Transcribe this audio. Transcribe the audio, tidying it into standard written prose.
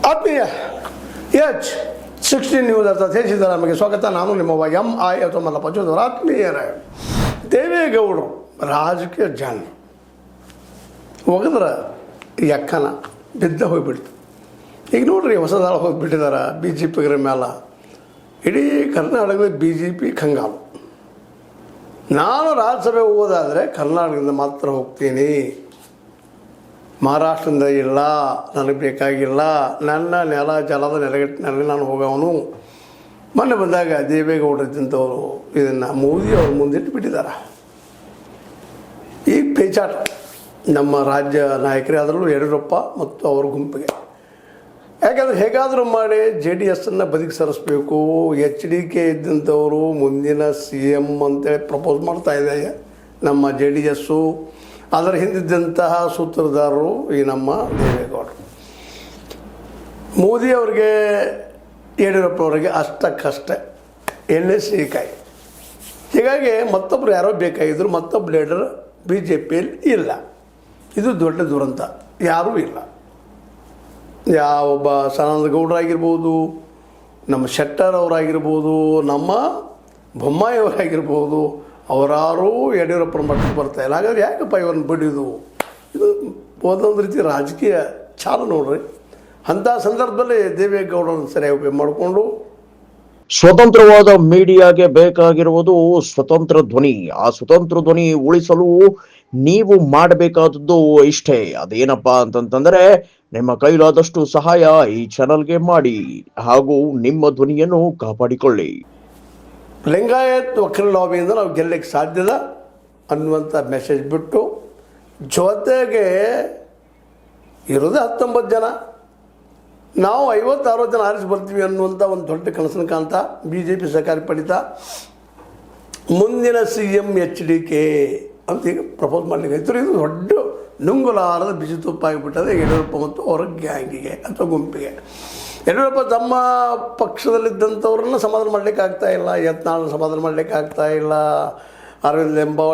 ಆತ್ಮೀಯ H16 news ಅರ್ಥ ತಿಳಿಸಿದ ನಮಗೆ ಸ್ವಾಗತ. ನಾನು ನಿಮ್ಮ MI ಅಥವಾ ಮಲ್ಲಪ್ಪ ಜೋದವರ ಆತ್ಮೀಯರೇ. ದೇವೇಗೌಡರು ರಾಜಕೀಯ ಜನ ಒಗದ್ರೆ ಎಕ್ಕನ ಬಿದ್ದ ಹೋಗಿಬಿಡ್ತು. ಈಗ ನೋಡ್ರಿ ಹೊಸದಾಳ ಹೋಗಿಬಿಟ್ಟಿದ್ದಾರೆ BJPಗರ ಮೇಲೆ. ಇಡೀ ಕರ್ನಾಟಕದ BJP ಕಂಗಾಲು. ನಾನು ರಾಜ್ಯಸಭೆ ಹೋಗೋದಾದರೆ ಕರ್ನಾಟಕದಿಂದ ಮಾತ್ರ ಹೋಗ್ತೀನಿ, ಮಹಾರಾಷ್ಟ್ರದಿಂದ ಇಲ್ಲ, ನನಗೆ ಬೇಕಾಗಿಲ್ಲ, ನನ್ನ ನೆಲ ಜಲದ ನೆಲಗಟ್ಟಿನಲ್ಲಿ ನಾನು ಹೋಗೋವನು. ಮೊನ್ನೆ ಬಂದಾಗ ದೇವೇಗೌಡರಿದ್ದಂಥವರು ಇದನ್ನು ಮೋದಿಯವರು ಮುಂದಿಟ್ಟು ಬಿಟ್ಟಿದ್ದಾರೆ. ಈಗ ಪೇಚಾಟ ನಮ್ಮ ರಾಜ್ಯ ನಾಯಕರೇ, ಅದರಲ್ಲೂ ಯಡಿಯೂರಪ್ಪ ಮತ್ತು ಅವ್ರ ಗುಂಪಿಗೆ. ಯಾಕಂದರೆ ಹೇಗಾದರೂ ಮಾಡಿ JDSನ್ನು ಬದಿಗೆ ಸರಿಸ್ಬೇಕು, HDK ಇದ್ದಂಥವರು ಮುಂದಿನ CM ಅಂತೇಳಿ ಪ್ರಪೋಸ್ ಮಾಡ್ತಾ ಇದೆ ನಮ್ಮ JDS. ಅದರ ಹಿಂದಿದ್ದಂತಹ ಸೂತ್ರಧಾರರು ಈ ನಮ್ಮ ದೇವೇಗೌಡರು. ಮೋದಿಯವ್ರಿಗೆ ಯಡಿಯೂರಪ್ಪನವ್ರಿಗೆ ಅಷ್ಟಕ್ಕಷ್ಟೇ ಎಣ್ಣೆ ಸೀಕಾಯಿ. ಹೀಗಾಗಿ ಮತ್ತೊಬ್ಬರು ಯಾರೋ ಬೇಕಾಗಿದ್ದರು, ಮತ್ತೊಬ್ಬ ಲೀಡರ್ BJPಯಲ್ಲಿ ಇಲ್ಲ. ಇದು ದೊಡ್ಡ ದುರಂತ. ಯಾರೂ ಇಲ್ಲ. ಯಾವೊಬ್ಬ ಸದಾನಂದ ಗೌಡರಾಗಿರ್ಬೋದು, ನಮ್ಮ ಶೆಟ್ಟರ್ ಅವರಾಗಿರ್ಬೋದು, ನಮ್ಮ ಬೊಮ್ಮಾಯಿಯವರಾಗಿರ್ಬೋದು, ಅವರಾರೂ ಯಡಿಯೂರಪ್ಪನ ಮಟ್ಟಕ್ಕೆ ಬರ್ತಾಯಿಲ್ಲ. ಹಾಗಾದ್ರೆ ಯಾಕಪ್ಪ ಇವ್ರನ್ನ ಬಿಡಿದು? ಇದು ಒಂದೊಂದು ರೀತಿ ರಾಜಕೀಯ ಚಾಲ ನೋಡ್ರಿ. ಅಂಥ ಸಂದರ್ಭದಲ್ಲಿ ದೇವೇಗೌಡರನ್ನು ಸರಿಯಾಗಿ ಉಪಯೋಗ ಮಾಡಿಕೊಂಡು ಸ್ವತಂತ್ರವಾದ ಮೀಡಿಯಾಗೆ ಬೇಕಾಗಿರುವುದು ಸ್ವತಂತ್ರ ಧ್ವನಿ. ಆ ಸ್ವತಂತ್ರ ಧ್ವನಿ ಉಳಿಸಲು ನೀವು ಮಾಡಬೇಕಾದದ್ದು ಇಷ್ಟೇ. ಅದೇನಪ್ಪಾ ಅಂತಂತಂದ್ರೆ ನಿಮ್ಮ ಕೈಲಾದಷ್ಟು ಸಹಾಯ ಈ ಚಾನಲ್ಗೆ ಮಾಡಿ ಹಾಗೂ ನಿಮ್ಮ ಧ್ವನಿಯನ್ನು ಕಾಪಾಡಿಕೊಳ್ಳಿ. ಲಿಂಗಾಯತ್ ವಕ್ರ ಲಾಬಿಯಿಂದ ನಾವು ಗೆಲ್ಲಕ್ಕೆ ಸಾಧ್ಯದ ಅನ್ನುವಂಥ ಮೆಸೇಜ್ ಬಿಟ್ಟು, ಜೊತೆಗೆ ಇರೋದೇ 19 ಜನ, ನಾವು 50-60 ಜನ ಆರಿಸಿ ಬರ್ತೀವಿ ಅನ್ನುವಂಥ ಒಂದು ದೊಡ್ಡ ಕನಸನ್ನು ಕಾಣ್ತ BJP ಸರ್ಕಾರ ಪಡಿತಾ ಮುಂದಿನ CM HDK ಅಂತ ಈಗ ಪ್ರಪೋಸ್ ಮಾಡಲಿಕ್ಕೆ ಆಯ್ತು. ಇದು ದೊಡ್ಡ ನುಂಗುಲಾರದ ಬಿಸಿ ತುಪ್ಪ ಆಗಿಬಿಟ್ಟದೆ ಯಡಿಯೂರಪ್ಪ ಮತ್ತು ಅವರ ಗ್ಯಾಂಗಿಗೆ ಅಥವಾ ಗುಂಪಿಗೆ. ಯಡಿಯೂರಪ್ಪ ತಮ್ಮ ಪಕ್ಷದಲ್ಲಿದ್ದಂಥವ್ರನ್ನ ಸಮಾಧಾನ ಮಾಡಲಿಕ್ಕೆ ಆಗ್ತಾಯಿಲ್ಲ, ಯತ್ನಾಳ್ ಸಮಾಧಾನ ಮಾಡಲಿಕ್ಕೆ ಆಗ್ತಾಯಿಲ್ಲ, ಅರವಿಂದ್ ಲಿಂಬಾವಳಿ